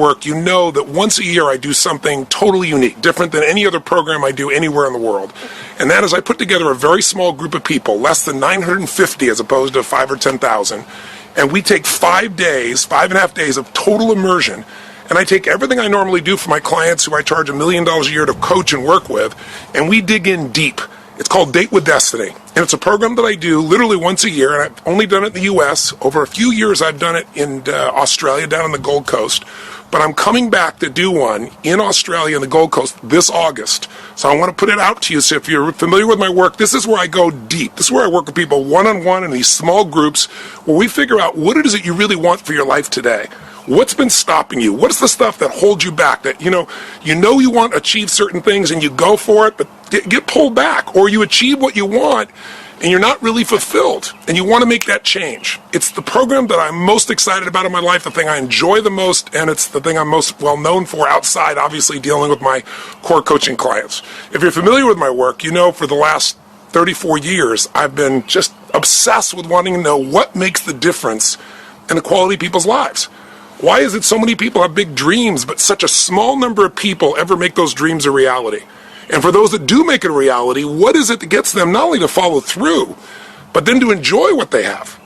work, you know that once a year I do something totally unique, different than any other program I do anywhere in the world. And that is I put together a very small group of people, less than 950 as opposed to 5,000 or 10,000, and we take 5 days, 5.5 days of total immersion, and I take everything I normally do for my clients who I charge $1 million a year to coach and work with, and we dig in deep. It's called Date with Destiny, and it's a program that I do literally once a year, and I've only done it in the U.S. Over a few years, I've done it in Australia, down on the Gold Coast, but I'm coming back to do one in Australia and the Gold Coast this August. So I want to put it out to you, so if you're familiar with my work, this is where I go deep. This is where I work with people one-on-one in these small groups where we figure out what it is that you really want for your life today. What's been stopping you? What's the stuff that holds you back? That you know you want to achieve certain things and you go for it, but get pulled back, or you achieve what you want and you're not really fulfilled and you want to make that change. It's the program that I'm most excited about in my life, the thing I enjoy the most, and it's the thing I'm most well known for outside, obviously, dealing with my core coaching clients. If you're familiar with my work, you know for the last 34 years, I've been just obsessed with wanting to know what makes the difference in the quality of people's lives. Why is it so many people have big dreams, but such a small number of people ever make those dreams a reality? And for those that do make it a reality, what is it that gets them not only to follow through, but then to enjoy what they have?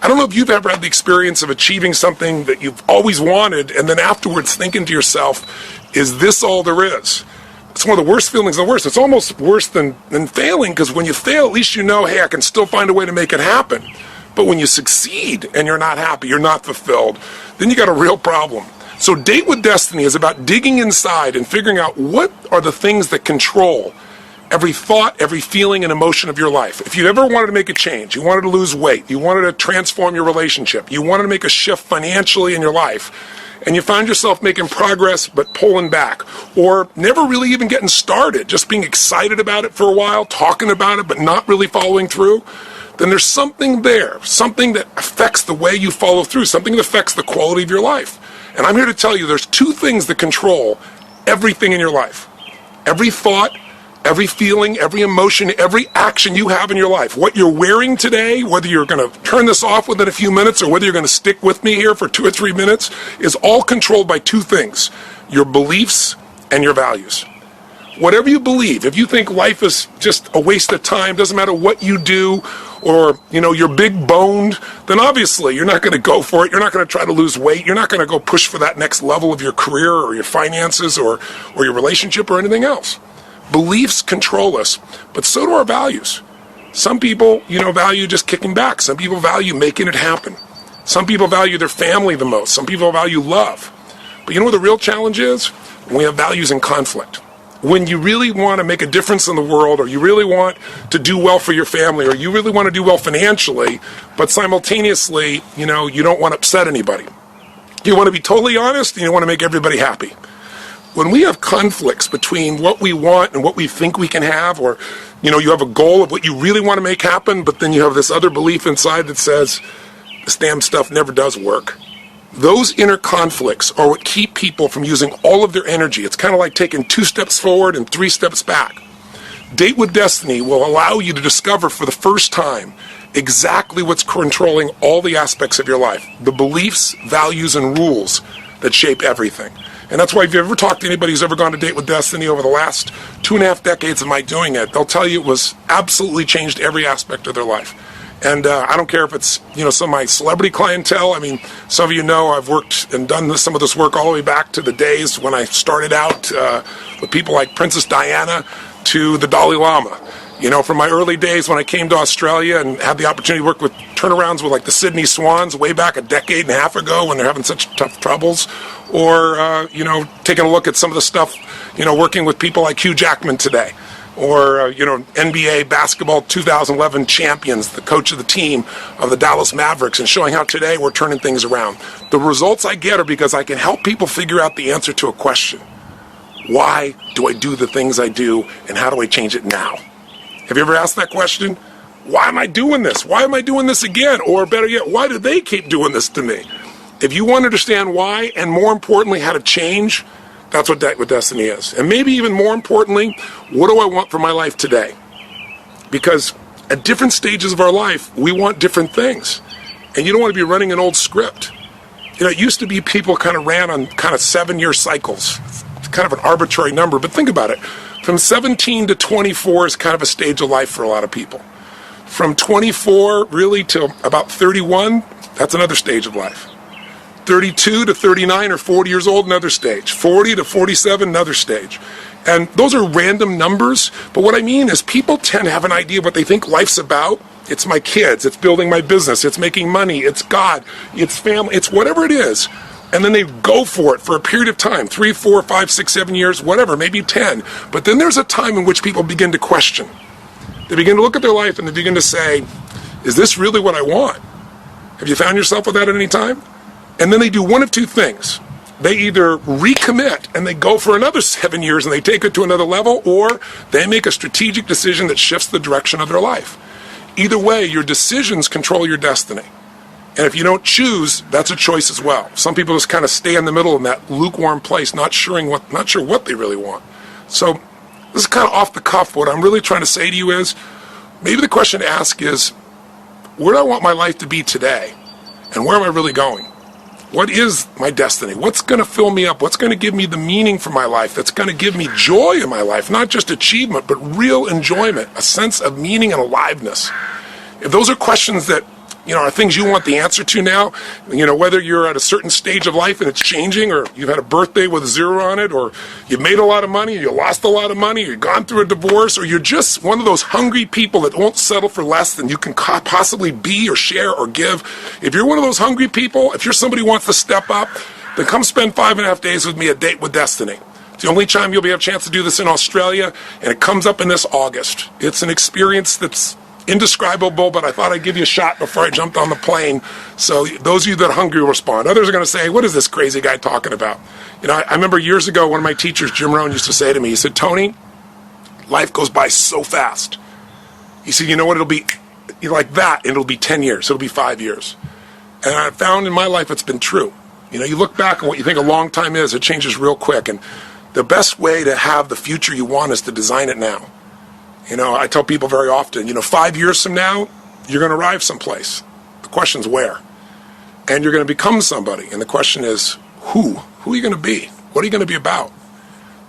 I don't know if you've ever had the experience of achieving something that you've always wanted, and then afterwards thinking to yourself, is this all there is? It's one of the worst feelings in the worst. It's almost worse than failing, because when you fail, at least you know, hey, I can still find a way to make it happen. But when you succeed and you're not happy, you're not fulfilled, then you got a real problem. So Date with Destiny is about digging inside and figuring out what are the things that control every thought, every feeling and emotion of your life. If you ever wanted to make a change, you wanted to lose weight, you wanted to transform your relationship, you wanted to make a shift financially in your life, and you find yourself making progress but pulling back, or never really even getting started, just being excited about it for a while, talking about it but not really following through, then there's something there, something that affects the way you follow through, something that affects the quality of your life. And I'm here to tell you there's two things that control everything in your life. Every thought, every feeling, every emotion, every action you have in your life. What you're wearing today, whether you're going to turn this off within a few minutes or whether you're going to stick with me here for 2 or 3 minutes, is all controlled by two things: your beliefs and your values. Whatever you believe, if you think life is just a waste of time, doesn't matter what you do, or you're big boned, then obviously you're not going to go for it. You're not going to try to lose weight. You're not going to go push for that next level of your career or your finances or your relationship or anything else. Beliefs control us, but so do our values. Some people, value just kicking back. Some people value making it happen. Some people value their family the most. Some people value love. But you know what the real challenge is? When we have values in conflict. When you really want to make a difference in the world, or you really want to do well for your family, or you really want to do well financially, but simultaneously, you don't want to upset anybody. You want to be totally honest, and you want to make everybody happy. When we have conflicts between what we want and what we think we can have, or, you have a goal of what you really want to make happen, but then you have this other belief inside that says, this damn stuff never does work. Those inner conflicts are what keep people from using all of their energy. It's kind of like taking 2 steps forward and 3 steps back. Date with Destiny will allow you to discover for the first time exactly what's controlling all the aspects of your life. The beliefs, values, and rules that shape everything. And that's why if you ever talked to anybody who's ever gone to Date with Destiny over the last 2.5 decades of my doing it, they'll tell you it was absolutely changed every aspect of their life. And I don't care if it's, some of my celebrity clientele. I mean, some of you know I've worked and done some of this work all the way back to the days when I started out with people like Princess Diana to the Dalai Lama. From my early days when I came to Australia and had the opportunity to work with turnarounds with like the Sydney Swans way back a decade and a half ago when they're having such tough troubles, or, taking a look at some of the stuff, working with people like Hugh Jackman today. Or, NBA basketball 2011 champions, the coach of the team of the Dallas Mavericks, and showing how today we're turning things around. The results I get are because I can help people figure out the answer to a question. Why do I do the things I do, and how do I change it now? Have you ever asked that question? Why am I doing this? Why am I doing this again? Or better yet, why do they keep doing this to me? If you want to understand why, and more importantly, how to change, that's what Date with Destiny is. And maybe even more importantly, what do I want for my life today? Because at different stages of our life, we want different things. And you don't want to be running an old script. It used to be people kind of ran on kind of 7-year cycles. It's kind of an arbitrary number, but think about it. From 17 to 24 is kind of a stage of life for a lot of people. From 24 really to about 31, that's another stage of life. 32 to 39 or 40 years old, another stage. 40 to 47, another stage. And those are random numbers, but what I mean is people tend to have an idea of what they think life's about. It's my kids, it's building my business, it's making money, it's God, it's family, it's whatever it is. And then they go for it for a period of time, 3, 4, 5, 6, 7 years, whatever, maybe 10. But then there's a time in which people begin to question. They begin to look at their life and they begin to say, is this really what I want? Have you found yourself with that at any time? And then they do one of two things. They either recommit and they go for another 7 years and they take it to another level, or they make a strategic decision that shifts the direction of their life. Either way, your decisions control your destiny. And if you don't choose, that's a choice as well. Some people just kind of stay in the middle in that lukewarm place, not sure what they really want. So this is kind of off the cuff. What I'm really trying to say to you is, maybe the question to ask is, where do I want my life to be today? And where am I really going? What is my destiny? What's going to fill me up? What's going to give me the meaning for my life? That's going to give me joy in my life, not just achievement, but real enjoyment, a sense of meaning and aliveness. If those are questions that, are things you want the answer to now, whether you're at a certain stage of life and it's changing, or you've had a birthday with a 0 on it, or you've made a lot of money, or you lost a lot of money, or you've gone through a divorce, or you're just one of those hungry people that won't settle for less than you can possibly be or share or give. If you're one of those hungry people, if you're somebody who wants to step up, then come spend 5.5 days with me at Date with Destiny. It's the only time you'll have a chance to do this in Australia, and it comes up in this August. It's an experience that's indescribable, but I thought I'd give you a shot before I jumped on the plane. So those of you that are hungry will respond. Others are going to say, what is this crazy guy talking about? I remember years ago, one of my teachers, Jim Rohn, used to say to me, he said, Tony, life goes by so fast. He said, you know what, it'll be like that, and it'll be 10 years, it'll be 5 years. And I found in my life it's been true. You look back on what you think a long time is, it changes real quick. And the best way to have the future you want is to design it now. I tell people very often, 5 years from now, you're going to arrive someplace. The question's where. And you're going to become somebody. And the question is, who? Who are you going to be? What are you going to be about?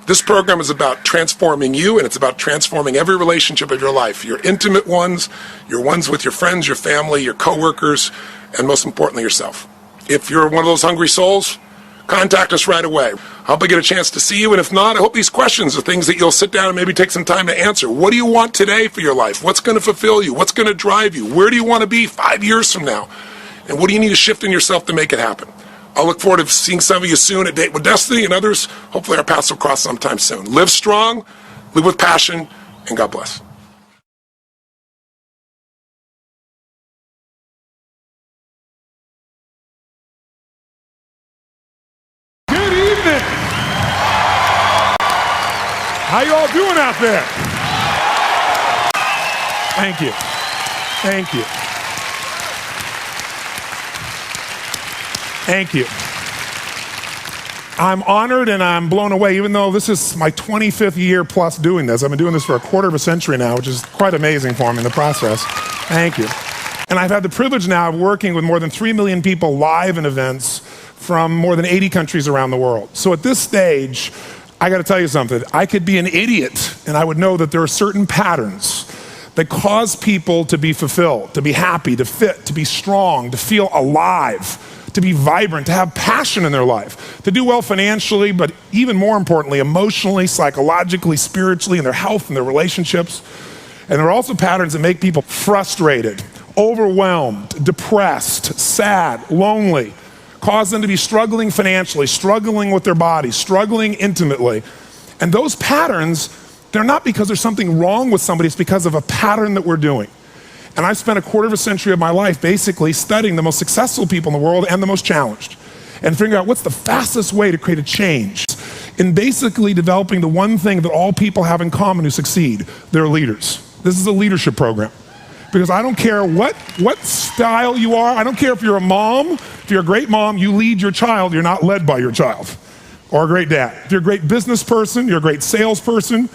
This program is about transforming you, and it's about transforming every relationship of your life. Your intimate ones, your ones with your friends, your family, your coworkers, and most importantly, yourself. If you're one of those hungry souls, contact us right away. I hope I get a chance to see you, and if not, I hope these questions are things that you'll sit down and maybe take some time to answer. What do you want today for your life? What's going to fulfill you? What's going to drive you? Where do you want to be 5 years from now? And what do you need to shift in yourself to make it happen? I'll look forward to seeing some of you soon at Date with Destiny, and others, hopefully our paths will cross sometime soon. Live strong, live with passion, and God bless. How you all doing out there? Thank you. Thank you. Thank you. I'm honored and I'm blown away, even though this is my 25th year plus doing this. I've been doing this for a quarter of a century now, which is quite amazing for me in the process. Thank you. And I've had the privilege now of working with more than 3 million people live in events from more than 80 countries around the world. So at this stage, I got to tell you something. I could be an idiot, and I would know that there are certain patterns that cause people to be fulfilled, to be happy, to fit, to be strong, to feel alive, to be vibrant, to have passion in their life, to do well financially, but even more importantly, emotionally, psychologically, spiritually, in their health and their relationships. And there are also patterns that make people frustrated, overwhelmed, depressed, sad, lonely, cause them to be struggling financially, struggling with their body, struggling intimately. And those patterns, they're not because there's something wrong with somebody, it's because of a pattern that we're doing. And I've spent a quarter of a century of my life basically studying the most successful people in the world and the most challenged, and figuring out what's the fastest way to create a change in basically developing the one thing that all people have in common who succeed. They're leaders. This is a leadership program. Because I don't care what style you are. I don't care if you're a mom. If you're a great mom, you lead your child. You're not led by your child. Or a great dad. If you're a great business person, you're a great salesperson,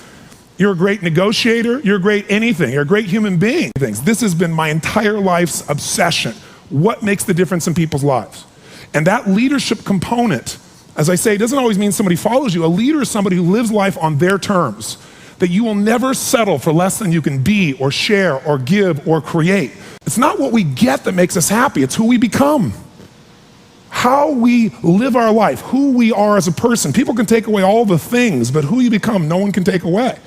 you're a great negotiator, you're a great anything. You're a great human being. This has been my entire life's obsession. What makes the difference in people's lives? And that leadership component, as I say, it doesn't always mean somebody follows you. A leader is somebody who lives life on their terms, that you will never settle for less than you can be or share or give or create. It's not what we get that makes us happy, it's who we become. How we live our life, who we are as a person. People can take away all the things, but who you become, no one can take away.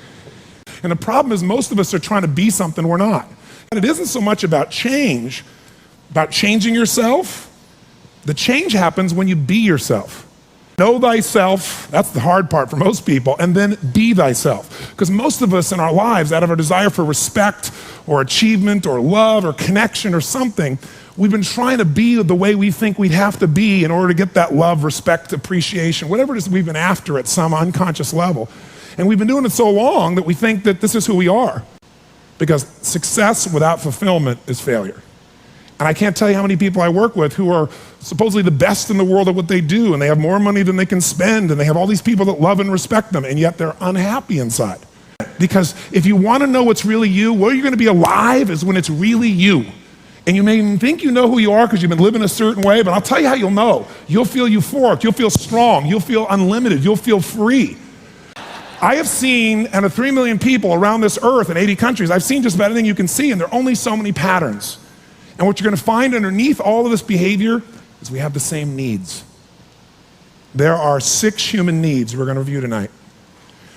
And the problem is most of us are trying to be something we're not. And it isn't so much about change, about changing yourself. The change happens when you be yourself. Know thyself, that's the hard part for most people, and then be thyself. Because most of us in our lives, out of our desire for respect or achievement or love or connection or something, we've been trying to be the way we think we'd have to be in order to get that love, respect, appreciation, whatever it is we've been after at some unconscious level. And we've been doing it so long that we think that this is who we are. Because success without fulfillment is failure. And I can't tell you how many people I work with who are supposedly the best in the world at what they do, and they have more money than they can spend, and they have all these people that love and respect them, and yet they're unhappy inside. Because if you want to know what's really you, where you're going to be alive is when it's really you. And you may even think you know who you are because you've been living a certain way, but I'll tell you how you'll know. You'll feel euphoric, you'll feel strong, you'll feel unlimited, you'll feel free. I have seen, out of 3 million people around this earth in 80 countries, I've seen just about anything you can see, and there are only so many patterns. And what you're going to find underneath all of this behavior is we have the same needs. There are 6 human needs we're going to review tonight.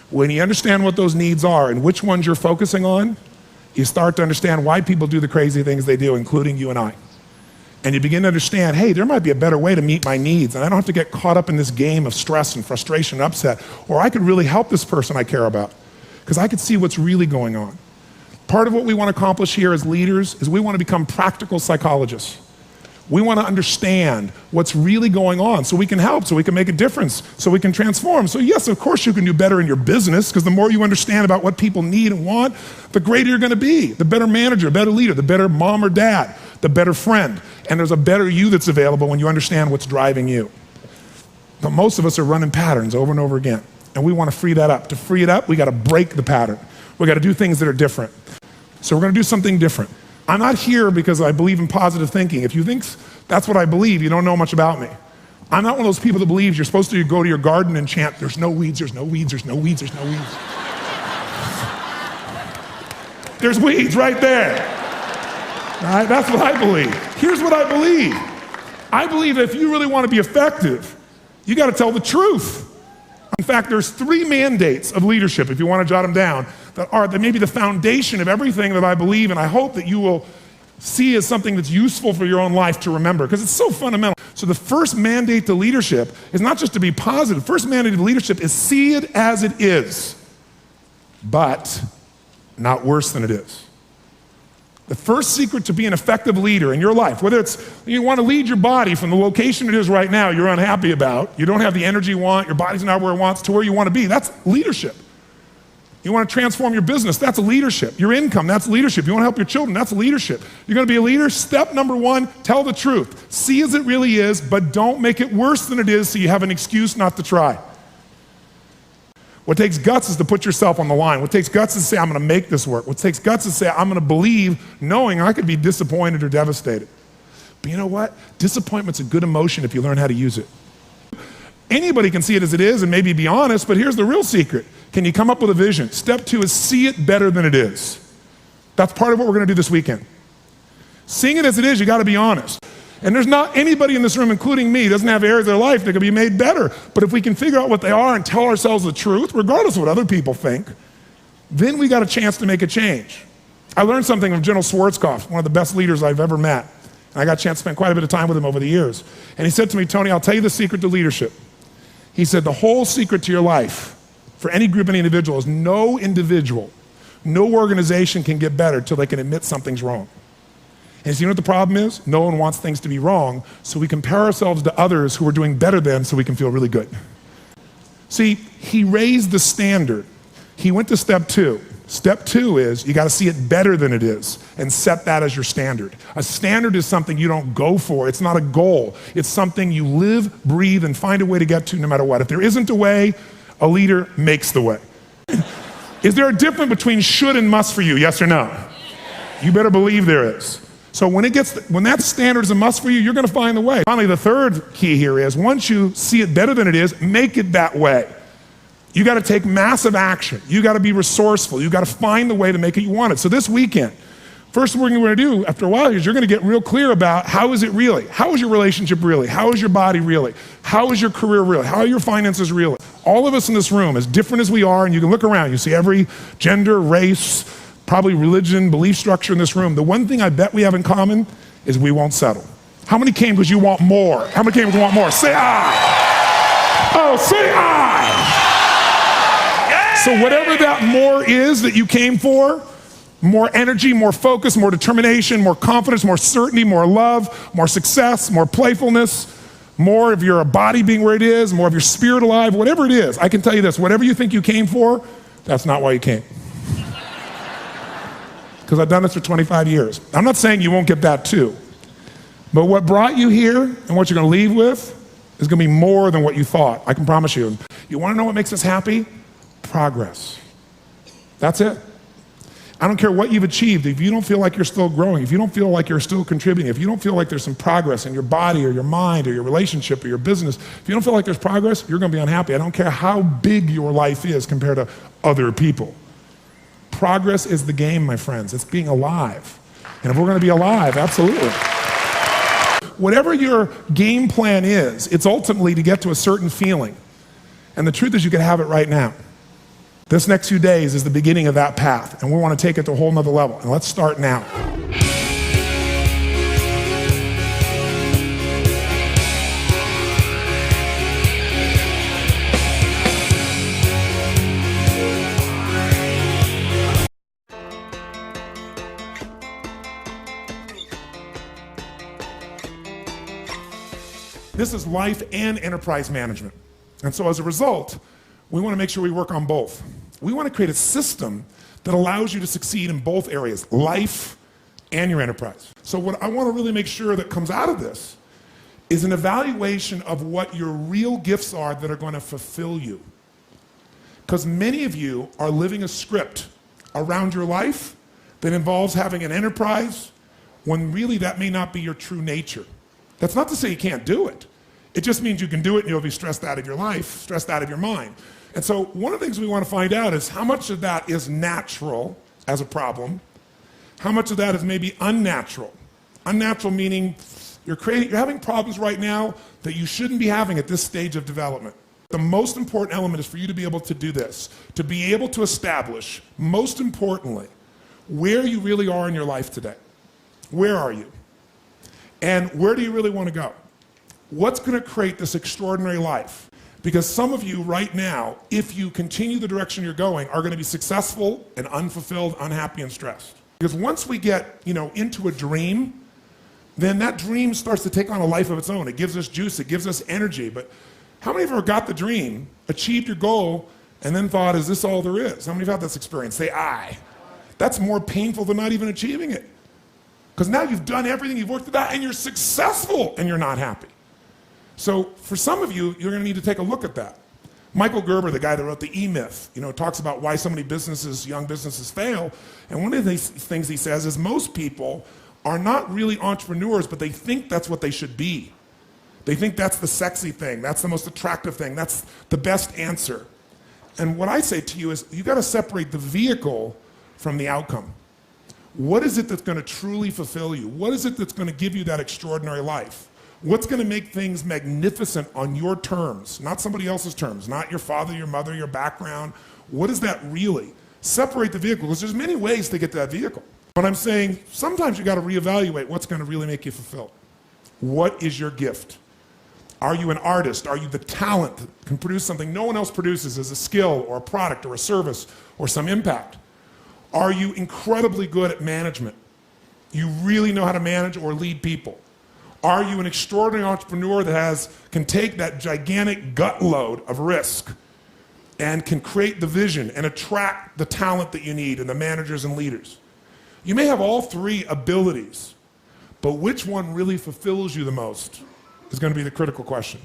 When you understand what those needs are and which ones you're focusing on, you start to understand why people do the crazy things they do, including you and I. And you begin to understand, hey, there might be a better way to meet my needs, and I don't have to get caught up in this game of stress and frustration and upset, or I could really help this person I care about, because I could see what's really going on. Part of what we want to accomplish here as leaders is we want to become practical psychologists. We want to understand what's really going on so we can help, so we can make a difference, so we can transform. So yes, of course you can do better in your business, because the more you understand about what people need and want, the greater you're going to be, the better manager, better leader, the better mom or dad, the better friend. And there's a better you that's available when you understand what's driving you. But most of us are running patterns over and over again, and we want to free that up. To free it up, we got to break the pattern. We got to do things that are different. So we're going to do something different. I'm not here because I believe in positive thinking. If you think that's what I believe, you don't know much about me. I'm not one of those people that believes you're supposed to go to your garden and chant, there's no weeds, there's no weeds, there's no weeds, there's no weeds. There's weeds right there. All right, that's what I believe. Here's what I believe. I believe that if you really want to be effective, you got to tell the truth. In fact, there's 3 mandates of leadership, if you want to jot them down, that may be the foundation of everything that I believe, and I hope that you will see as something that's useful for your own life to remember, because it's so fundamental. So the first mandate to leadership is not just to be positive. The first mandate to leadership is see it as it is, but not worse than it is. The first secret to be an effective leader in your life, whether it's you want to lead your body from the location it is right now you're unhappy about, you don't have the energy you want, your body's not where it wants, to where you want to be, that's leadership. You want to transform your business, that's leadership. Your income, that's leadership. You want to help your children, that's leadership. You're going to be a leader, step number 1, tell the truth. See as it really is, but don't make it worse than it is so you have an excuse not to try. What takes guts is to put yourself on the line. What takes guts is to say, I'm going to make this work. What takes guts is to say, I'm going to believe, knowing I could be disappointed or devastated. But you know what? Disappointment's a good emotion if you learn how to use it. Anybody can see it as it is and maybe be honest, but here's the real secret. Can you come up with a vision? Step 2 is see it better than it is. That's part of what we're going to do this weekend. Seeing it as it is, you got to be honest. And there's not anybody in this room, including me, doesn't have areas of their life that can be made better. But if we can figure out what they are and tell ourselves the truth, regardless of what other people think, then we got a chance to make a change. I learned something from General Schwarzkopf, one of the best leaders I've ever met. And I got a chance to spend quite a bit of time with him over the years. And he said to me, Tony, I'll tell you the secret to leadership. He said, the whole secret to your life, for any group, any individual, is no individual, no organization can get better till they can admit something's wrong. And you know what the problem is? No one wants things to be wrong, so we compare ourselves to others who are doing better than so we can feel really good. See, he raised the standard. He went to step 2. Step 2 is you got to see it better than it is and set that as your standard. A standard is something you don't go for. It's not a goal. It's something you live, breathe, and find a way to get to no matter what. If there isn't a way, a leader makes the way. Is there a difference between should and must for you? Yes or no? You better believe there is. So when that standard is a must for you, you're going to find the way. Finally, the third key here is once you see it better than it is, make it that way. You got to take massive action. You got to be resourceful. You got to find the way to make it you want it. So this weekend, first thing we're going to do after a while is you're going to get real clear about how is it really? How is your relationship really? How is your body really? How is your career really? How are your finances really? All of us in this room, as different as we are, and you can look around, you see every gender, race, probably religion, belief structure in this room. The one thing I bet we have in common is we won't settle. How many came because you want more? How many came because you want more? Say I. Oh, say I. So whatever that more is that you came for, more energy, more focus, more determination, more confidence, more certainty, more love, more success, more playfulness, more of your body being where it is, more of your spirit alive, whatever it is, I can tell you this, whatever you think you came for, that's not why you came. Because I've done this for 25 years. I'm not saying you won't get that too. But what brought you here and what you're going to leave with is going to be more than what you thought. I can promise you. You want to know what makes us happy? Progress. That's it. I don't care what you've achieved. If you don't feel like you're still growing, if you don't feel like you're still contributing, if you don't feel like there's some progress in your body or your mind or your relationship or your business, if you don't feel like there's progress, you're going to be unhappy. I don't care how big your life is compared to other people. Progress is the game, my friends. It's being alive. And if we're going to be alive, absolutely. Whatever your game plan is, it's ultimately to get to a certain feeling. And the truth is you can have it right now. This next few days is the beginning of that path, and we want to take it to a whole nother level. And let's start now. This is life and enterprise management. And so as a result, we want to make sure we work on both. We want to create a system that allows you to succeed in both areas, life and your enterprise. So what I want to really make sure that comes out of this is an evaluation of what your real gifts are that are going to fulfill you. Because many of you are living a script around your life that involves having an enterprise when really that may not be your true nature. That's not to say you can't do it. It just means you can do it and you'll be stressed out of your life, stressed out of your mind. And so one of the things we want to find out is how much of that is natural as a problem, how much of that is maybe unnatural. Unnatural meaning you're having problems right now that you shouldn't be having at this stage of development. The most important element is for you to be able to do this, to be able to establish, most importantly, where you really are in your life today. Where are you? And where do you really want to go? What's going to create this extraordinary life? Because some of you right now, if you continue the direction you're going, are going to be successful and unfulfilled, unhappy, and stressed. Because once we get, into a dream, then that dream starts to take on a life of its own. It gives us juice, it gives us energy. But how many of you ever got the dream, achieved your goal, and then thought, is this all there is? How many of you have had this experience? Say, I. That's more painful than not even achieving it. Because now you've done everything, you've worked it out, and you're successful, and you're not happy. So for some of you, you're going to need to take a look at that. Michael Gerber, the guy that wrote the E-Myth, talks about why so many businesses, young businesses fail. And one of the things he says is most people are not really entrepreneurs, but they think that's what they should be. They think that's the sexy thing, that's the most attractive thing, that's the best answer. And what I say to you is you got to separate the vehicle from the outcome. What is it that's going to truly fulfill you? What is it that's going to give you that extraordinary life? What's going to make things magnificent on your terms, not somebody else's terms, not your father, your mother, your background? What is that really? Separate the vehicle, because there's many ways to get to that vehicle. But I'm saying sometimes you got to reevaluate what's going to really make you fulfilled. What is your gift? Are you an artist? Are you the talent that can produce something no one else produces as a skill or a product or a service or some impact? Are you incredibly good at management? You really know how to manage or lead people? Are you an extraordinary entrepreneur that can take that gigantic gut load of risk and can create the vision and attract the talent that you need and the managers and leaders? You may have all three abilities, but which one really fulfills you the most is going to be the critical question.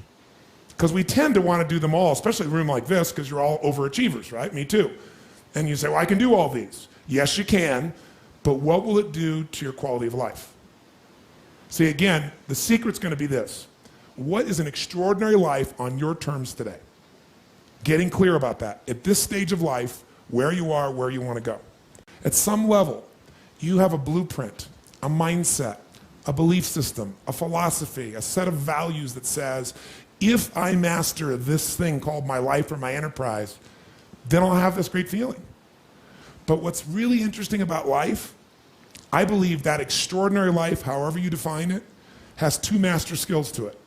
Because we tend to want to do them all, especially in a room like this, because you're all overachievers, right? Me too. And you say, well, I can do all these. Yes, you can, but what will it do to your quality of life? See, again, the secret's going to be this. What is an extraordinary life on your terms today? Getting clear about that. At this stage of life, where you are, where you want to go. At some level, you have a blueprint, a mindset, a belief system, a philosophy, a set of values that says, if I master this thing called my life or my enterprise, then I'll have this great feeling. But what's really interesting about life, I believe that extraordinary life, however you define it, has two master skills to it.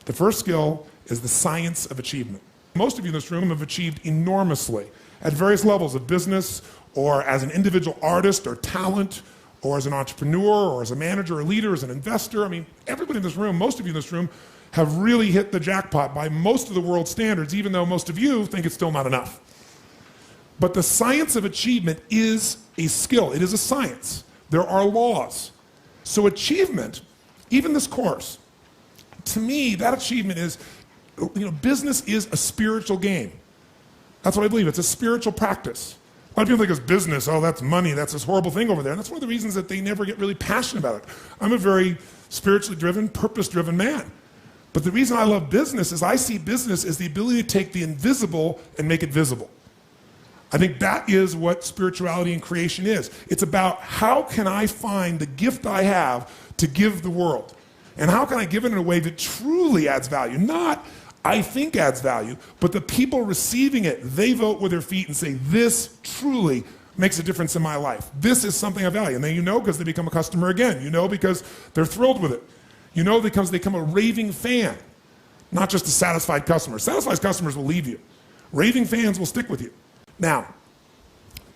The first skill is the science of achievement. Most of you in this room have achieved enormously at various levels of business, or as an individual artist or talent, or as an entrepreneur, or as a manager or leader, as an investor. I mean, everybody in this room, most of you in this room, have really hit the jackpot by most of the world's standards, even though most of you think it's still not enough. But the science of achievement is a skill. It is a science. There are laws. So achievement, even this course, to me, that achievement is, business is a spiritual game. That's what I believe. It's a spiritual practice. A lot of people think it's business. Oh, that's money. That's this horrible thing over there. And that's one of the reasons that they never get really passionate about it. I'm a very spiritually driven, purpose-driven man. But the reason I love business is I see business as the ability to take the invisible and make it visible. I think that is what spirituality and creation is. It's about how can I find the gift I have to give the world? And how can I give it in a way that truly adds value? Not I think adds value, but the people receiving it, they vote with their feet and say, this truly makes a difference in my life. This is something I value. And then because they become a customer again. Because they're thrilled with it. Because they become a raving fan, not just a satisfied customer. Satisfied customers will leave you. Raving fans will stick with you. Now,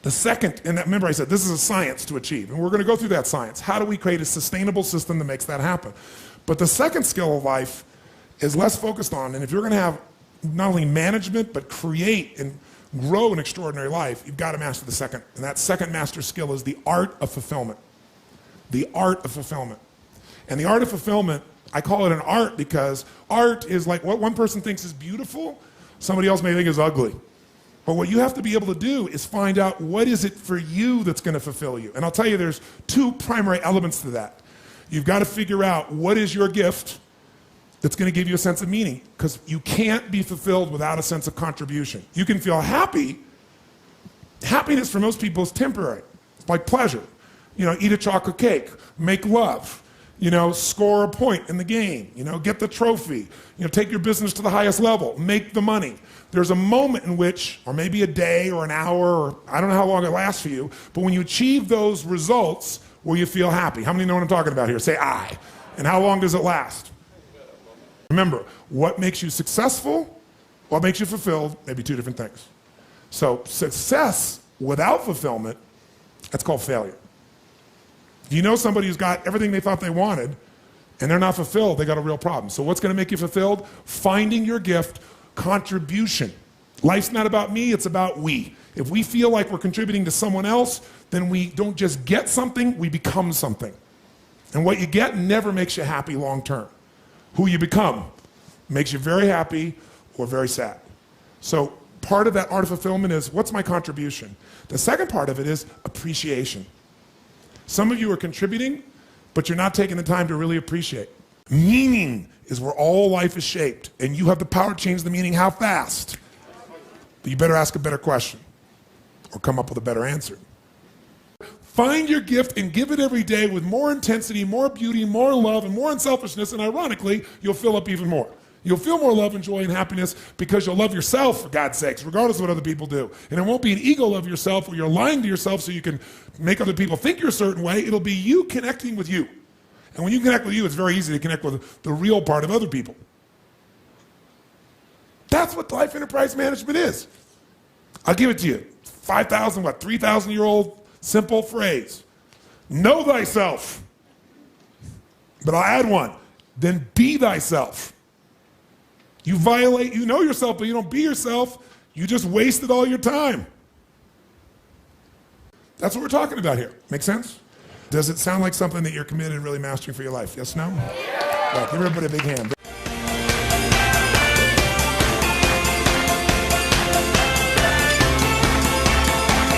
the second, and remember I said this is a science to achieve, and we're going to go through that science. How do we create a sustainable system that makes that happen? But the second skill of life is less focused on, and if you're going to have not only management, but create and grow an extraordinary life, you've got to master the second. And that second master skill is the art of fulfillment. The art of fulfillment. And the art of fulfillment, I call it an art because art is like what one person thinks is beautiful, somebody else may think is ugly. But what you have to be able to do is find out what is it for you that's going to fulfill you. And I'll tell you there's two primary elements to that. You've got to figure out what is your gift that's going to give you a sense of meaning, because you can't be fulfilled without a sense of contribution. You can feel happy. Happiness for most people is temporary. It's like pleasure. Eat a chocolate cake, make love, score a point in the game, get the trophy, take your business to the highest level, make the money. There's a moment in which, or maybe a day or an hour, or I don't know how long it lasts for you, but when you achieve those results, will you feel happy? How many know what I'm talking about here? Say I. And how long does it last? Remember, what makes you successful, what makes you fulfilled, may be two different things. So success without fulfillment, that's called failure. If you know somebody who's got everything they thought they wanted and they're not fulfilled, they got a real problem. So what's going to make you fulfilled? Finding your gift, contribution. Life's not about me, it's about we. If we feel like we're contributing to someone else, then we don't just get something, we become something. And what you get never makes you happy long term. Who you become makes you very happy or very sad. So part of that art of fulfillment is, what's my contribution? The second part of it is appreciation. Some of you are contributing, but you're not taking the time to really appreciate. Meaning is where all life is shaped, and you have the power to change the meaning how fast. But you better ask a better question or come up with a better answer. Find your gift and give it every day with more intensity, more beauty, more love, and more unselfishness, and ironically, you'll fill up even more. You'll feel more love and joy and happiness because you'll love yourself, for God's sakes, regardless of what other people do. And it won't be an ego love of yourself where you're lying to yourself so you can make other people think you're a certain way. It'll be you connecting with you. And when you connect with you, it's very easy to connect with the real part of other people. That's what life enterprise management is. I'll give it to you. 3,000-year-old simple phrase. Know thyself. But I'll add one. Then be thyself. You know yourself, but you don't be yourself. You just wasted all your time. That's what we're talking about here. Make sense? Does it sound like something that you're committed to really mastering for your life? Yes, no? Right, give everybody a big hand.